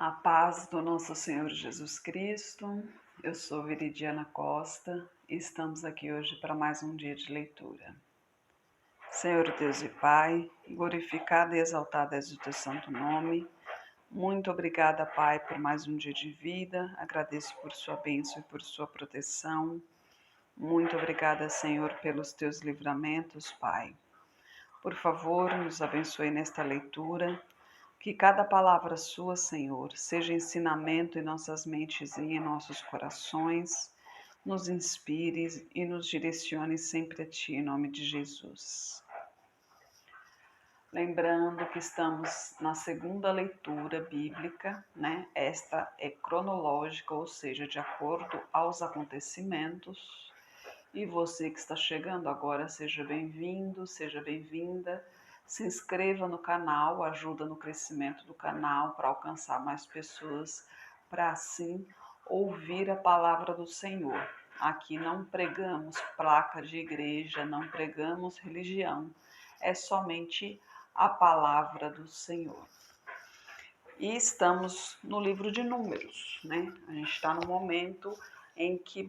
A paz do nosso Senhor Jesus Cristo. Eu sou Viridiana Costa e estamos aqui hoje para mais um dia de leitura. Senhor Deus e Pai, glorificado e exaltado és o teu santo nome. Muito obrigada, Pai, por mais um dia de vida. Agradeço por sua bênção e por sua proteção. Muito obrigada, Senhor, pelos teus livramentos, Pai. Por favor, nos abençoe nesta leitura. Que cada palavra sua, Senhor, seja ensinamento em nossas mentes e em nossos corações, nos inspire e nos direcione sempre a Ti, em nome de Jesus. Lembrando que estamos na segunda leitura bíblica, né? Esta é cronológica, ou seja, de acordo aos acontecimentos. E você que está chegando agora, seja bem-vindo, seja bem-vinda. Se inscreva no canal, ajuda no crescimento do canal para alcançar mais pessoas, para assim ouvir a palavra do Senhor. Aqui não pregamos placa de igreja, não pregamos religião, é somente a palavra do Senhor. E estamos no livro de Números, né? A gente está no momento em que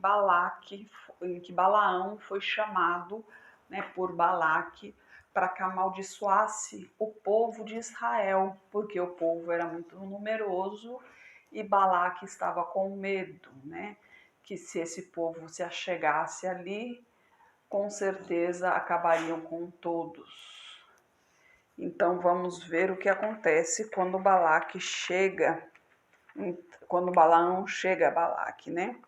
Balaão foi chamado, né, por Balaque para que amaldiçoasse o povo de Israel, porque o povo era muito numeroso e Balaque estava com medo, né, que se esse povo se achegasse ali, com certeza acabariam com todos. Então vamos ver o que acontece quando quando Balaão chega a Balaque, né?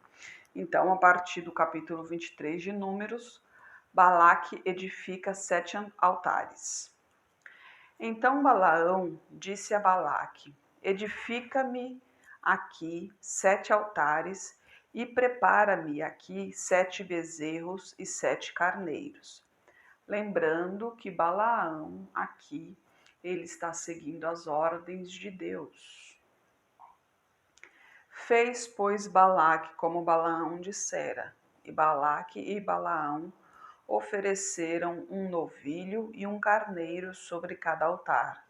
Então, a partir do capítulo 23 de Números, Balaque edifica 7 altares. Então Balaão disse a Balaque: edifica-me aqui 7 altares e prepara-me aqui 7 bezerros e 7 carneiros. Lembrando que Balaão aqui, ele está seguindo as ordens de Deus. Fez, pois, Balaque como Balaão dissera, e Balaque e Balaão ofereceram um novilho e um carneiro sobre cada altar.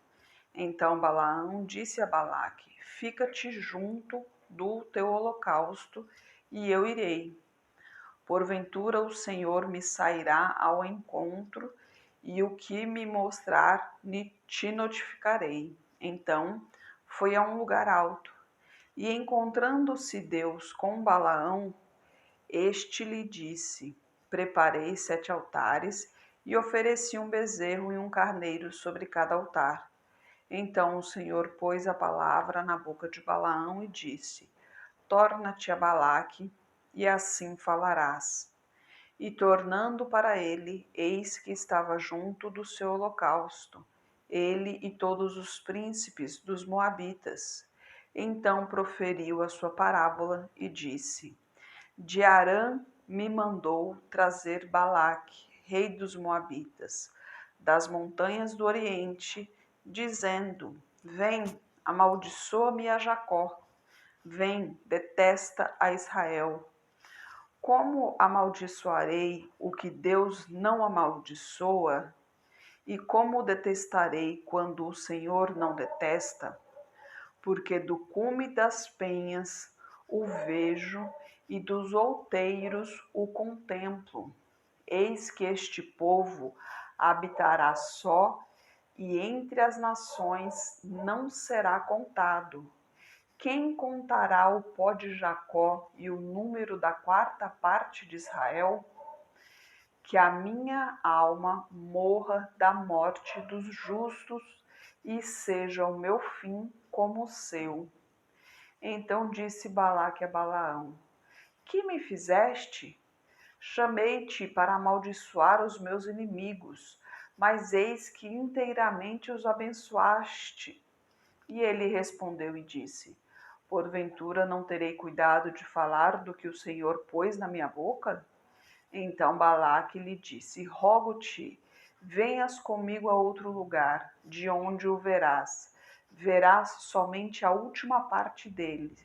Então Balaão disse a Balaque: fica-te junto do teu holocausto, e eu irei. Porventura o Senhor me sairá ao encontro, e o que me mostrar te notificarei. Então foi a um lugar alto, e encontrando-se Deus com Balaão, este lhe disse: preparei 7 altares e ofereci um bezerro e um carneiro sobre cada altar. Então o Senhor pôs a palavra na boca de Balaão e disse: torna-te a Balaque, e assim falarás. E tornando para ele, eis que estava junto do seu holocausto, ele e todos os príncipes dos Moabitas. Então proferiu a sua parábola e disse: de Arã me mandou trazer Balaque, rei dos Moabitas, das montanhas do Oriente, dizendo: vem, amaldiçoa-me a Jacó, vem, detesta a Israel. Como amaldiçoarei o que Deus não amaldiçoa? E como detestarei quando o Senhor não detesta? Porque do cume das penhas o vejo e dos outeiros o contemplo. Eis que este povo habitará só, e entre as nações não será contado. Quem contará o pó de Jacó e o número da 4ª parte de Israel? Que a minha alma morra da morte dos justos e seja o meu fim como o seu. Então disse Balaque a Balaão: que me fizeste? Chamei-te para amaldiçoar os meus inimigos, mas eis que inteiramente os abençoaste. E ele respondeu e disse: porventura não terei cuidado de falar do que o Senhor pôs na minha boca? Então Balaque lhe disse: rogo-te, venhas comigo a outro lugar, de onde o verás. Verás somente a última parte dele,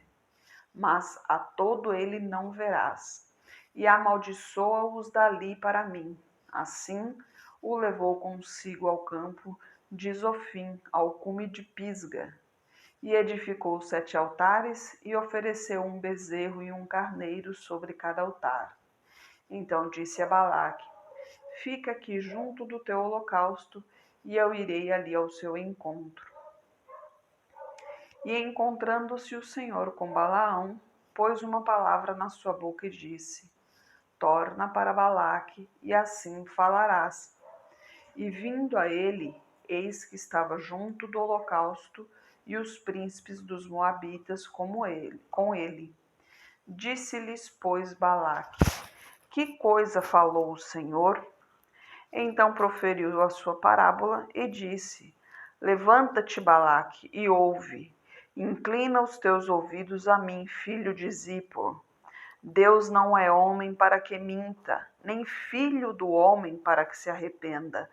mas a todo ele não verás. E amaldiçoa-os dali para mim. Assim o levou consigo ao campo de Zofim, ao cume de Pisga. E edificou 7 altares e ofereceu um bezerro e um carneiro sobre cada altar. Então disse a Balaque: Fica aqui junto do teu holocausto, e eu irei ali ao seu encontro. E encontrando-se o Senhor com Balaão, pôs uma palavra na sua boca e disse: Torna para Balaque, e assim falarás. E vindo a ele, eis que estava junto do holocausto, e os príncipes dos moabitas com ele. Disse-lhes, pois, Balaque: Que coisa falou o Senhor? Então proferiu a sua parábola e disse: Levanta-te, Balaque, e ouve. Inclina os teus ouvidos a mim, filho de Zippor. Deus não é homem para que minta, nem filho do homem para que se arrependa.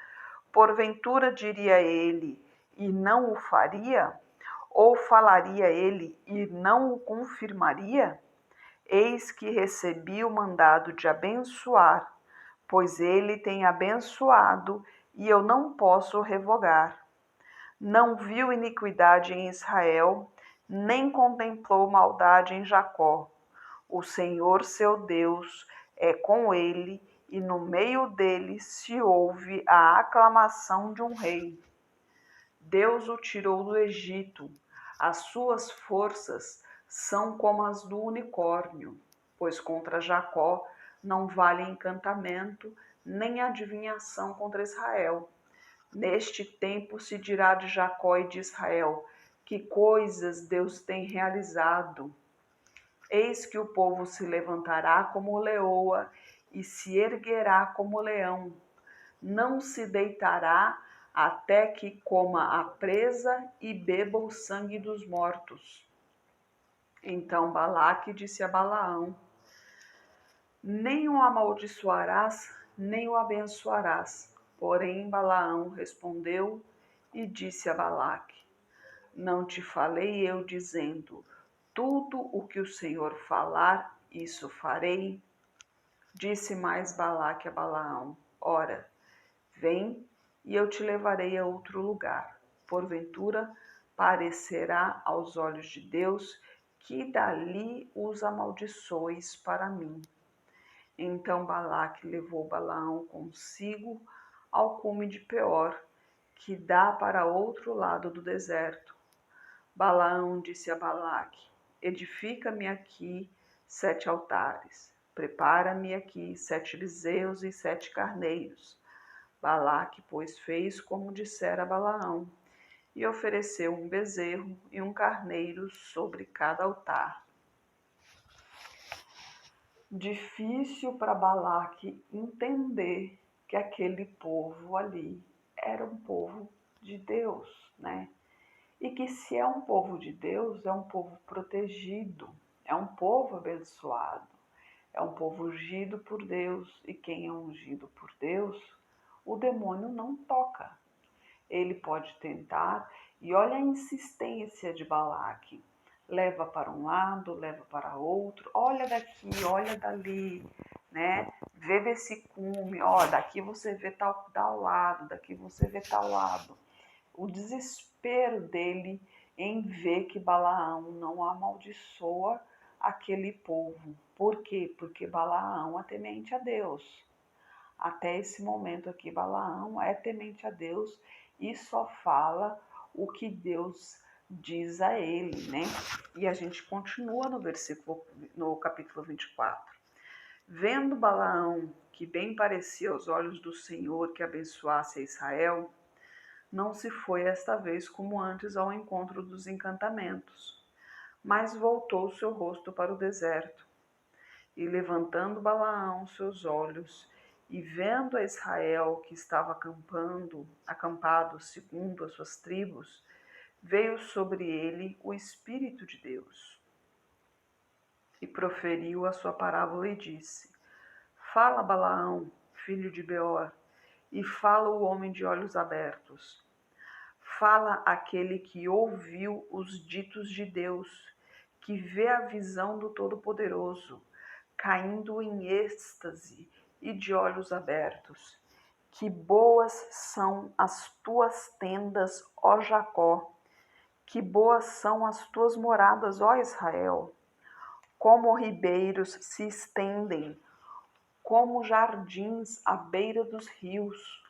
Porventura diria ele, e não o faria? Ou falaria ele, e não o confirmaria? Eis que recebi o mandado de abençoar, pois ele tem abençoado, e eu não posso revogar. Não viu iniquidade em Israel, nem contemplou maldade em Jacó. O Senhor seu Deus é com ele, e no meio dele se ouve a aclamação de um rei. Deus o tirou do Egito, as suas forças são como as do unicórnio, pois contra Jacó não vale encantamento, nem adivinhação contra Israel. Neste tempo se dirá de Jacó e de Israel: que coisas Deus tem realizado! Eis que o povo se levantará como leoa e se erguerá como leão. Não se deitará até que coma a presa e beba o sangue dos mortos. Então Balaque disse a Balaão: Nem o amaldiçoarás, nem o abençoarás. Porém Balaão respondeu e disse a Balaque: Não te falei eu dizendo: Tudo o que o Senhor falar, isso farei? Disse mais Balaque a Balaão: Ora, vem, e eu te levarei a outro lugar. Porventura, parecerá aos olhos de Deus que dali os amaldiçoes para mim. Então Balaque levou Balaão consigo ao cume de Peor, que dá para outro lado do deserto. Balaão disse a Balaque: Edifica-me aqui 7 altares. Prepara-me aqui 7 bezerros e 7 carneiros. Balaque, pois, fez como dissera Balaão, e ofereceu um bezerro e um carneiro sobre cada altar. Difícil para Balaque entender que aquele povo ali era um povo de Deus, né? E que se é um povo de Deus, é um povo protegido, é um povo abençoado, é um povo ungido por Deus, e quem é ungido por Deus, o demônio não toca. Ele pode tentar, e olha a insistência de Balaque. Leva para um lado, leva para outro, olha daqui, olha dali, né? Vê desse cume, ó, daqui você vê tal lado, daqui você vê tal lado. O desespero dele em ver que Balaão não amaldiçoa aquele povo. Por quê? Porque Balaão é temente a Deus. Até esse momento aqui, Balaão é temente a Deus e só fala o que Deus diz a ele, né? E a gente continua no capítulo 24. Vendo Balaão que bem parecia aos olhos do Senhor que abençoasse a Israel, não se foi esta vez como antes ao encontro dos encantamentos, mas voltou seu rosto para o deserto. E levantando Balaão seus olhos, e vendo a Israel que estava acampado segundo as suas tribos, veio sobre ele o Espírito de Deus. E proferiu a sua parábola e disse: Fala, Balaão, filho de Beor, e fala o homem de olhos abertos. Fala aquele que ouviu os ditos de Deus, que vê a visão do Todo-Poderoso, caindo em êxtase e de olhos abertos. Que boas são as tuas tendas, ó Jacó, Que boas são as tuas moradas, ó Israel! Como ribeiros se estendem, como jardins à beira dos rios,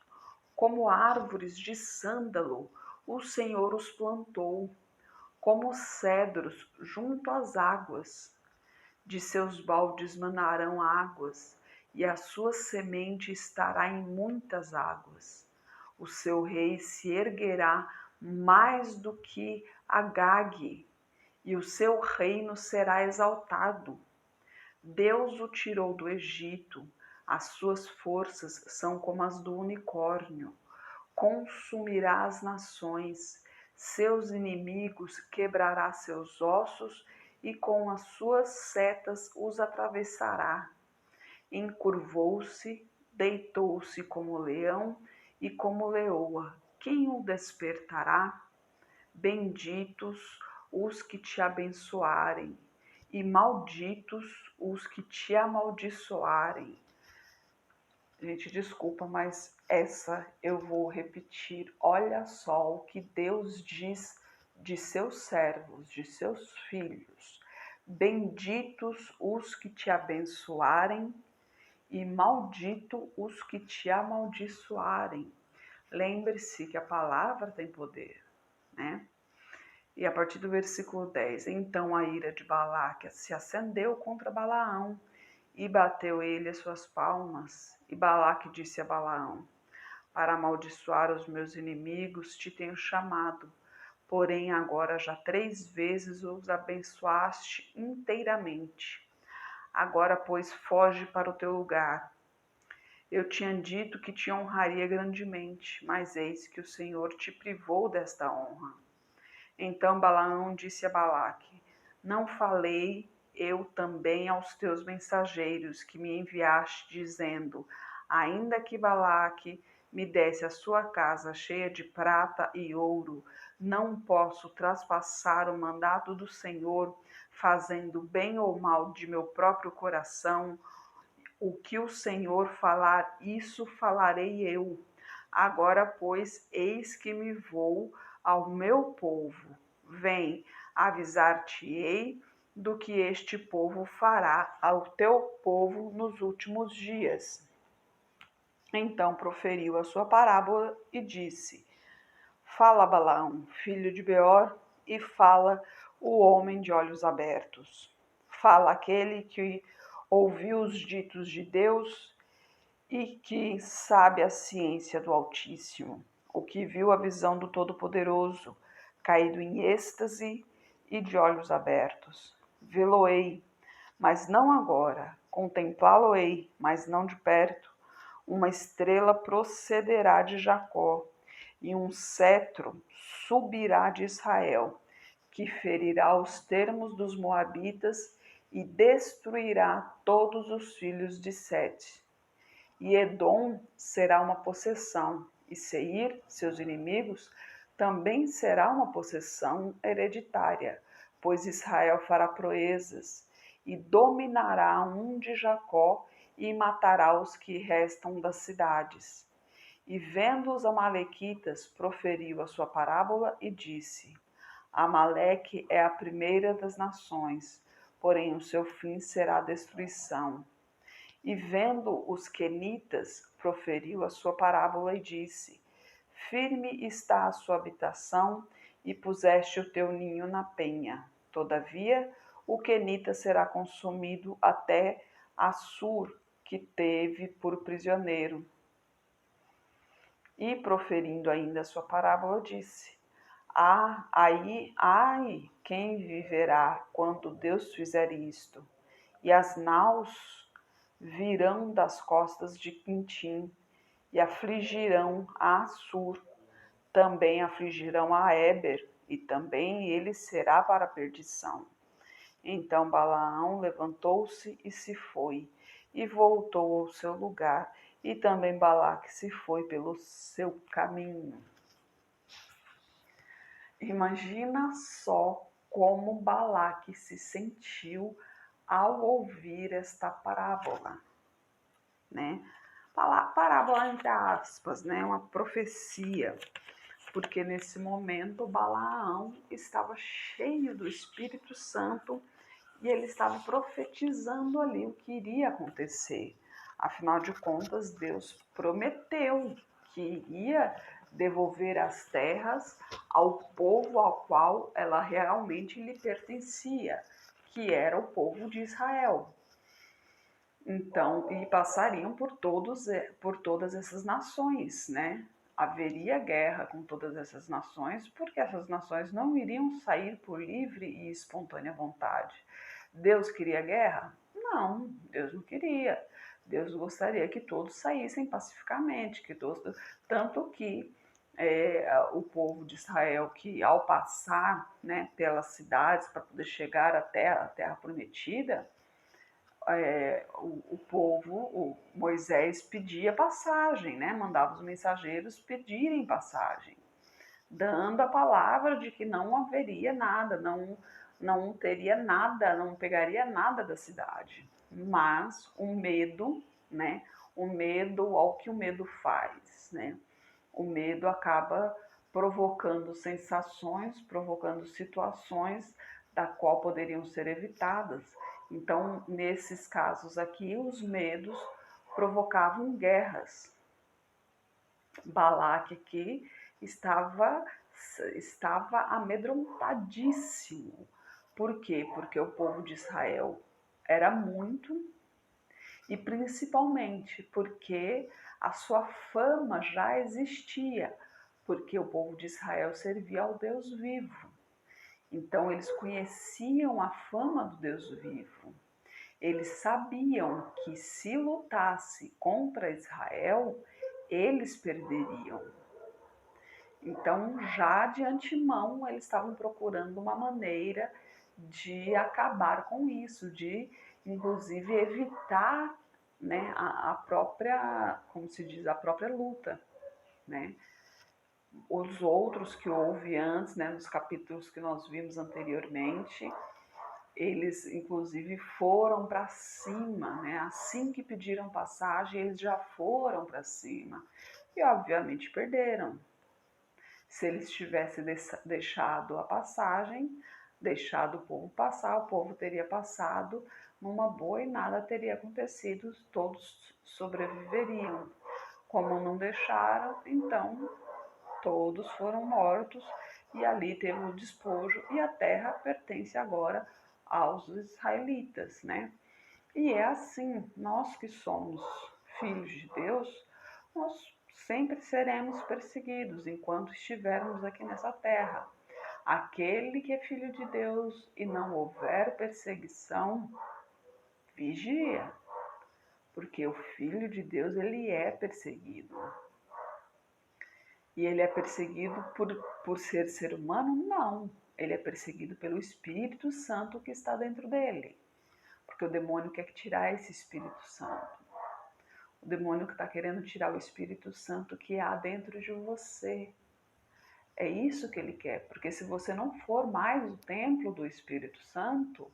como árvores de sândalo, o Senhor os plantou, como cedros junto às águas. De seus baldes manarão águas, e a sua semente estará em muitas águas. O seu rei se erguerá mais do que Agag, e o seu reino será exaltado. Deus o tirou do Egito, as suas forças são como as do unicórnio. Consumirá as nações, seus inimigos quebrará seus ossos e com as suas setas os atravessará. Encurvou-se, deitou-se como leão e como leoa. Quem o despertará? Benditos os que te abençoarem, e malditos os que te amaldiçoarem. Gente, desculpa, mas essa eu vou repetir. Olha só o que Deus diz de seus servos, de seus filhos. Benditos os que te abençoarem, e maldito os que te amaldiçoarem. Lembre-se que a palavra tem poder, né? E a partir do versículo 10, então a ira de Balaque se acendeu contra Balaão, e bateu ele as suas palmas. E Balaque disse a Balaão: para amaldiçoar os meus inimigos te tenho chamado, porém agora já 3 vezes os abençoaste inteiramente. Agora, pois, foge para o teu lugar. Eu tinha dito que te honraria grandemente, mas eis que o Senhor te privou desta honra. Então Balaão disse a Balaque: não falei eu também aos teus mensageiros que me enviaste, dizendo: ainda que Balaque me desse a sua casa cheia de prata e ouro, não posso traspassar o mandato do Senhor, fazendo bem ou mal de meu próprio coração. O que o Senhor falar, isso falarei eu. Agora, pois, eis que me vou ao meu povo. Vem, avisar-te-ei do que este povo fará ao teu povo nos últimos dias. Então proferiu a sua parábola e disse: fala, Balaão, filho de Beor, e fala o homem de olhos abertos. Fala aquele que ouviu os ditos de Deus e que sabe a ciência do Altíssimo, o que viu a visão do Todo-Poderoso, caído em êxtase e de olhos abertos. Vê-lo-ei, mas não agora, contemplá-lo-ei, mas não de perto. Uma estrela procederá de Jacó, e um cetro subirá de Israel, que ferirá os termos dos moabitas e destruirá todos os filhos de Sete. E Edom será uma possessão, e Seir, seus inimigos, também será uma possessão hereditária, pois Israel fará proezas, e dominará um de Jacó, e matará os que restam das cidades. E vendo os amalequitas, proferiu a sua parábola e disse: Amaleque é a primeira das nações, porém o seu fim será a destruição. E vendo os quenitas, proferiu a sua parábola e disse: firme está a sua habitação, e puseste o teu ninho na penha. Todavia, o quenita será consumido até Assur, que teve por prisioneiro. E proferindo ainda a sua parábola, disse: ai, quem viverá quando Deus fizer isto? E as naus virão das costas de Quintim e afligirão a Assur, também afligirão a Éber, e também ele será para a perdição. Então Balaão levantou-se e se foi, e voltou ao seu lugar, e também Balaque se foi pelo seu caminho. Imagina só como Balaque se sentiu ao ouvir esta parábola, né? Parábola entre aspas, né? Uma profecia. porque nesse momento Balaão estava cheio do Espírito Santo e ele estava profetizando ali o que iria acontecer. Afinal de contas, Deus prometeu que iria devolver as terras ao povo ao qual ela realmente lhe pertencia, que era o povo de Israel. Então, e passariam por todas essas nações, né? Haveria guerra com todas essas nações, porque essas nações não iriam sair por livre e espontânea vontade. Deus queria guerra? Não, Deus não queria. Deus gostaria que todos saíssem pacificamente, que todos, tanto que o povo de Israel, que ao passar, né, pelas cidades para poder chegar até a terra prometida, o povo, o Moisés pedia passagem, né? Mandava os mensageiros pedirem passagem, dando a palavra de que não haveria nada, não teria nada, não pegaria nada da cidade. Mas o medo, né? O medo, ao que o medo faz, né? O medo acaba provocando sensações, provocando situações da qual poderiam ser evitadas. Então, nesses casos aqui, os medos provocavam guerras. Balaque aqui estava amedrontadíssimo. Por quê? Porque o povo de Israel era muito, e principalmente porque a sua fama já existia, porque o povo de Israel servia ao Deus vivo. Então eles conheciam a fama do Deus vivo. Eles sabiam que se lutasse contra Israel, eles perderiam. Então, já de antemão, eles estavam procurando uma maneira de acabar com isso, de inclusive evitar, né, a própria, como se diz, a própria luta, né? Os outros que houve antes, né, nos capítulos que nós vimos anteriormente, eles inclusive foram para cima, né? Assim que pediram passagem, eles já foram para cima e obviamente perderam. Se eles tivessem deixado a passagem, deixado o povo passar, o povo teria passado numa boa e nada teria acontecido, todos sobreviveriam. Como não deixaram, então todos foram mortos e ali teve o despojo e a terra pertence agora aos israelitas, né? E é assim, nós que somos filhos de Deus, nós sempre seremos perseguidos enquanto estivermos aqui nessa terra. Aquele que é filho de Deus e não houver perseguição, vigia, porque o filho de Deus, ele é perseguido. E ele é perseguido por ser humano? Não. Ele é perseguido pelo Espírito Santo que está dentro dele. Porque o demônio quer tirar esse Espírito Santo. O demônio que está querendo tirar o Espírito Santo que há dentro de você. É isso que ele quer. Porque se você não for mais o templo do Espírito Santo,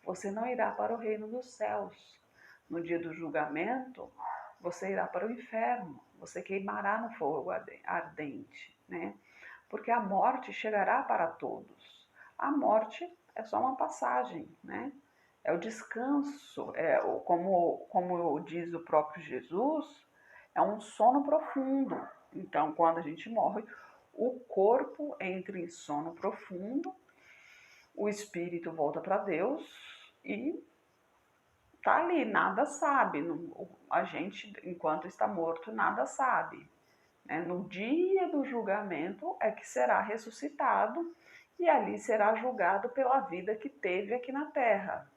você não irá para o reino dos céus. No dia do julgamento, você irá para o inferno. Você queimará no fogo ardente, né? Porque a morte chegará para todos. A morte é só uma passagem, né? É o descanso, como diz o próprio Jesus, é um sono profundo. Então, quando a gente morre, o corpo entra em sono profundo, o espírito volta para Deus e tá ali, nada sabe. A gente, enquanto está morto, nada sabe. Né? No dia do julgamento é que será ressuscitado e ali será julgado pela vida que teve aqui na terra.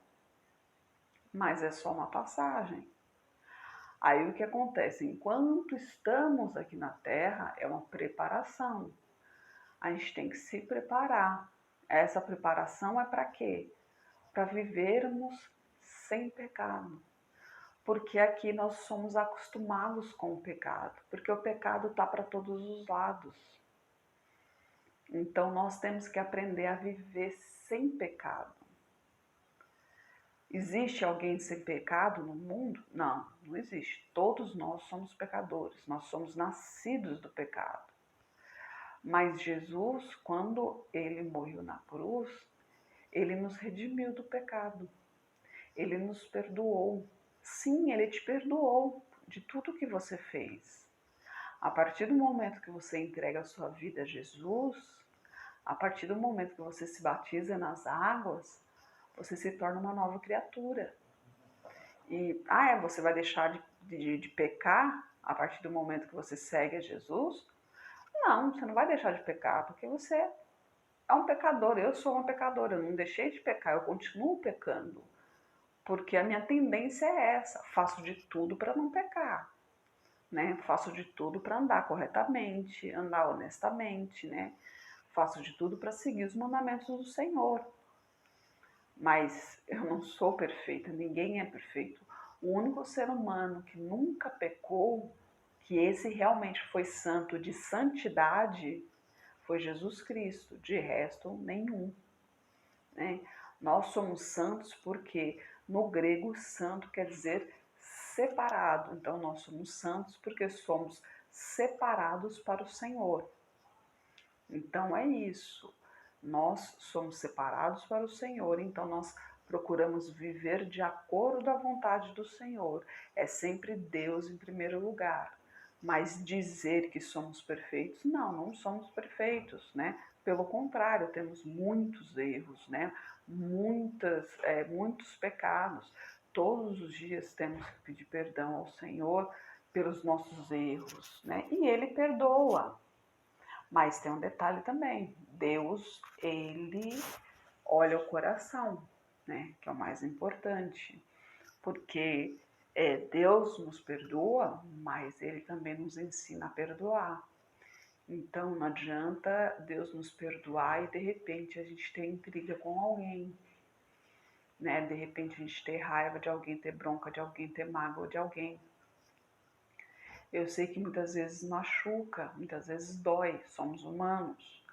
Mas é só uma passagem. Aí o que acontece? Enquanto estamos aqui na terra, é uma preparação. A gente tem que se preparar. Essa preparação é para quê? Para vivermos sem pecado. Porque aqui nós somos acostumados com o pecado, porque o pecado está para todos os lados. Então nós temos que aprender a viver sem pecado. Existe alguém sem pecado no mundo? Não, não existe. Todos nós somos pecadores, nós somos nascidos do pecado. Mas Jesus, quando ele morreu na cruz, ele nos redimiu do pecado. Ele nos perdoou. Sim, ele te perdoou de tudo que você fez. A partir do momento que você entrega a sua vida a Jesus, a partir do momento que você se batiza nas águas, você se torna uma nova criatura. E, você vai deixar de pecar a partir do momento que você segue a Jesus? Não, você não vai deixar de pecar, porque você é um pecador. Eu sou uma pecadora, eu não deixei de pecar, eu continuo pecando. Porque a minha tendência é essa, faço de tudo para não pecar, né? Faço de tudo para andar corretamente, andar honestamente, né? Faço de tudo para seguir os mandamentos do Senhor. Mas eu não sou perfeita, ninguém é perfeito. O único ser humano que nunca pecou, que esse realmente foi santo de santidade, foi Jesus Cristo. De resto, nenhum, né? Nós somos santos porque no grego santo quer dizer separado. Então nós somos santos porque somos separados para o Senhor. Então é isso. Nós somos separados para o Senhor, então nós procuramos viver de acordo à vontade do Senhor. É sempre Deus em primeiro lugar. Mas dizer que somos perfeitos, não somos perfeitos, né? Pelo contrário, temos muitos erros, né? Muitos pecados. Todos os dias temos que pedir perdão ao Senhor pelos nossos erros, né? E Ele perdoa. Mas tem um detalhe também, Deus, ele olha o coração, né? Que é o mais importante, porque Deus nos perdoa, mas ele também nos ensina a perdoar. Então não adianta Deus nos perdoar e de repente a gente ter intriga com alguém, né? De repente a gente ter raiva de alguém, ter bronca de alguém, ter mágoa de alguém. Eu sei que muitas vezes machuca, muitas vezes dói, somos humanos.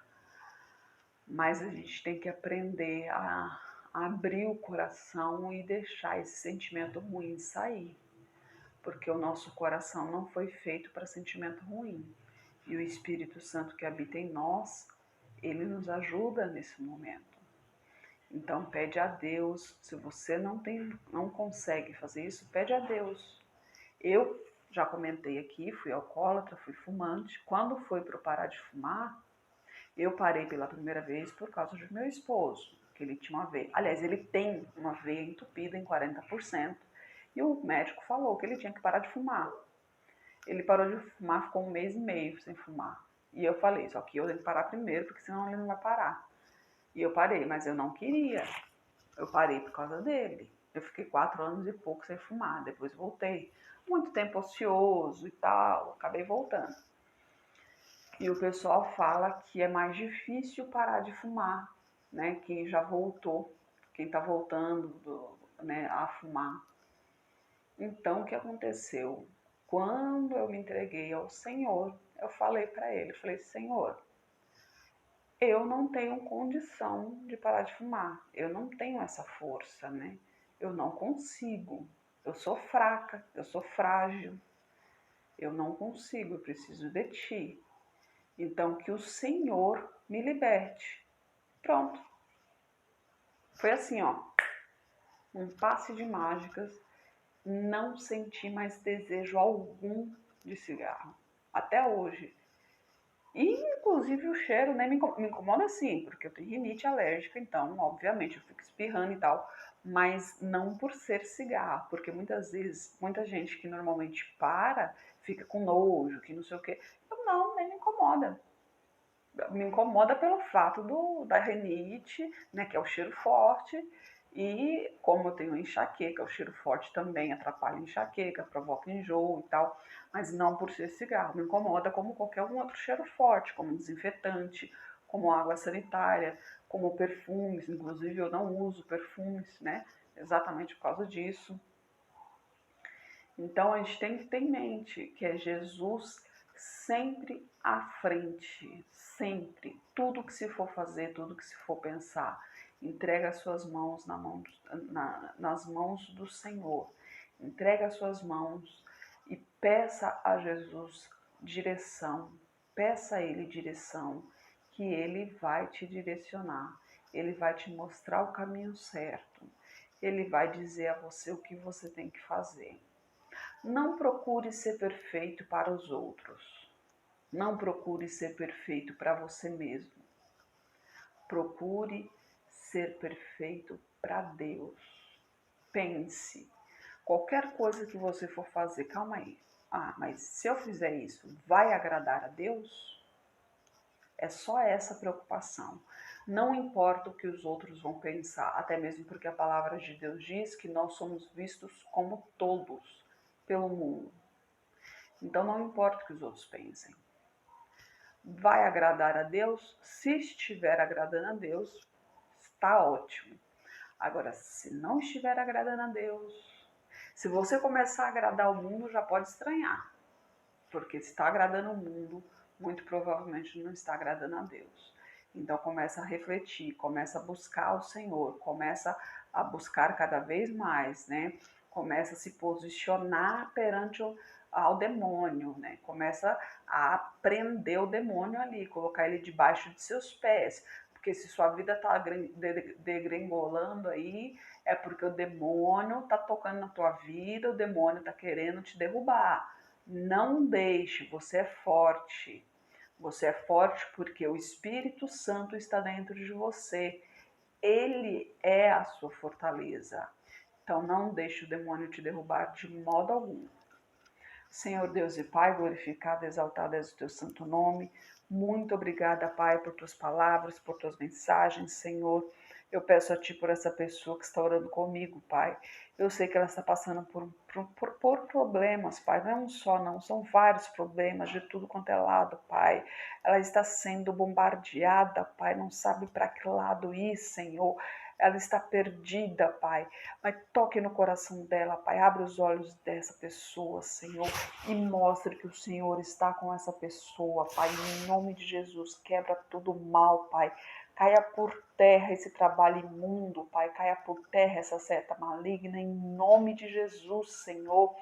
Mas a gente tem que aprender a abrir o coração e deixar esse sentimento ruim sair. Porque o nosso coração não foi feito para sentimento ruim. E o Espírito Santo que habita em nós, ele nos ajuda nesse momento. Então pede a Deus, se você não consegue fazer isso, pede a Deus. Eu já comentei aqui, fui alcoólatra, fui fumante. Quando foi para eu parar de fumar, eu parei pela primeira vez por causa do meu esposo, que ele tinha uma veia. Aliás, ele tem uma veia entupida em 40%. E o médico falou que ele tinha que parar de fumar. Ele parou de fumar, ficou 1 mês e meio sem fumar. E eu falei, só que eu tenho que parar primeiro, porque senão ele não vai parar. E eu parei, mas eu não queria. Eu parei por causa dele. Eu fiquei 4 anos e pouco sem fumar, depois voltei. Muito tempo ocioso e tal, acabei voltando. E o pessoal fala que é mais difícil parar de fumar, né? Quem já voltou, quem está voltando, né, a fumar. Então, o que aconteceu? Quando eu me entreguei ao Senhor, eu falei para ele, falei, Senhor, eu não tenho condição de parar de fumar, eu não tenho essa força, né? Eu não consigo, eu sou fraca, eu sou frágil, eu não consigo, eu preciso de Ti. Então, que o Senhor me liberte. Pronto. Foi assim, ó. Um passe de mágicas. Não senti mais desejo algum de cigarro. Até hoje. E, inclusive, o cheiro né, me incomoda sim, porque eu tenho rinite alérgica, então, obviamente, eu fico espirrando e tal. Mas não por ser cigarro, porque muitas vezes, muita gente que normalmente para, fica com nojo, que não sei o quê. Eu não, nem me incomoda. Me incomoda pelo fato da rinite, né, que é o cheiro forte, e como eu tenho enxaqueca, o cheiro forte também atrapalha a enxaqueca, provoca enjoo e tal, mas não por ser cigarro. Me incomoda como qualquer um outro cheiro forte, como desinfetante, como água sanitária, como perfumes, inclusive eu não uso perfumes, né, exatamente por causa disso. Então a gente tem que ter em mente que é Jesus sempre à frente, sempre. Tudo que se for fazer, tudo que se for pensar, entrega as suas mãos nas mãos do Senhor. Entrega as suas mãos e peça a Jesus direção. Peça a Ele direção, que Ele vai te direcionar. Ele vai te mostrar o caminho certo. Ele vai dizer a você o que você tem que fazer. Não procure ser perfeito para os outros. Não procure ser perfeito para você mesmo. Procure ser perfeito para Deus. Pense. Qualquer coisa que você for fazer, calma aí. Ah, mas se eu fizer isso, vai agradar a Deus? É só essa preocupação. Não importa o que os outros vão pensar, até mesmo porque a palavra de Deus diz que nós somos vistos como todos pelo mundo. Então não importa o que os outros pensem. Vai agradar a Deus? Se estiver agradando a Deus, está ótimo. Agora, se não estiver agradando a Deus, se você começar a agradar o mundo, já pode estranhar. Porque se está agradando o mundo, muito provavelmente não está agradando a Deus. Então começa a refletir, começa a buscar o Senhor, começa a buscar cada vez mais, né? Começa a se posicionar perante ao demônio, né? Começa a prender o demônio ali, colocar ele debaixo de seus pés. Porque se sua vida está degringolando aí, é porque o demônio está tocando na tua vida, o demônio está querendo te derrubar. Não deixe, você é forte. Você é forte porque o Espírito Santo está dentro de você. Ele é a sua fortaleza. Então não deixe o demônio te derrubar de modo algum. Senhor Deus e Pai, glorificado e exaltado és o teu santo nome. Muito obrigada, Pai, por tuas palavras, por tuas mensagens, Senhor. Eu peço a Ti por essa pessoa que está orando comigo, Pai. Eu sei que ela está passando por problemas, Pai. Não é um só, não. São vários problemas de tudo quanto é lado, Pai. Ela está sendo bombardeada, Pai. Não sabe para que lado ir, Senhor. Ela está perdida, Pai. Mas toque no coração dela, Pai. Abre os olhos dessa pessoa, Senhor, e mostre que o Senhor está com essa pessoa, Pai. Em nome de Jesus, quebra todo mal, Pai. Caia por terra esse trabalho imundo, Pai. Caia por terra essa seta maligna, em nome de Jesus, Senhor.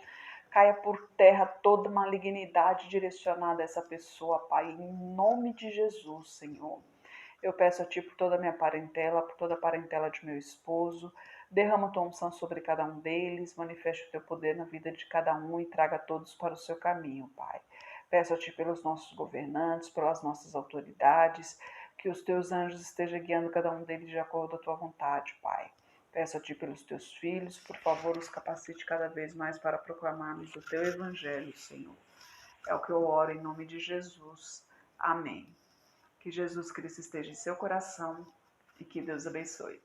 Caia por terra toda malignidade direcionada a essa pessoa, Pai. Em nome de Jesus, Senhor. Eu peço a Ti por toda a minha parentela, por toda a parentela de meu esposo. Derrama tua unção sobre cada um deles, manifeste o teu poder na vida de cada um e traga todos para o seu caminho, Pai. Peço a Ti pelos nossos governantes, pelas nossas autoridades, que os teus anjos estejam guiando cada um deles de acordo com a tua vontade, Pai. Peço a Ti pelos teus filhos, por favor, os capacite cada vez mais para proclamarmos o teu evangelho, Senhor. É o que eu oro em nome de Jesus. Amém. Que Jesus Cristo esteja em seu coração e que Deus abençoe.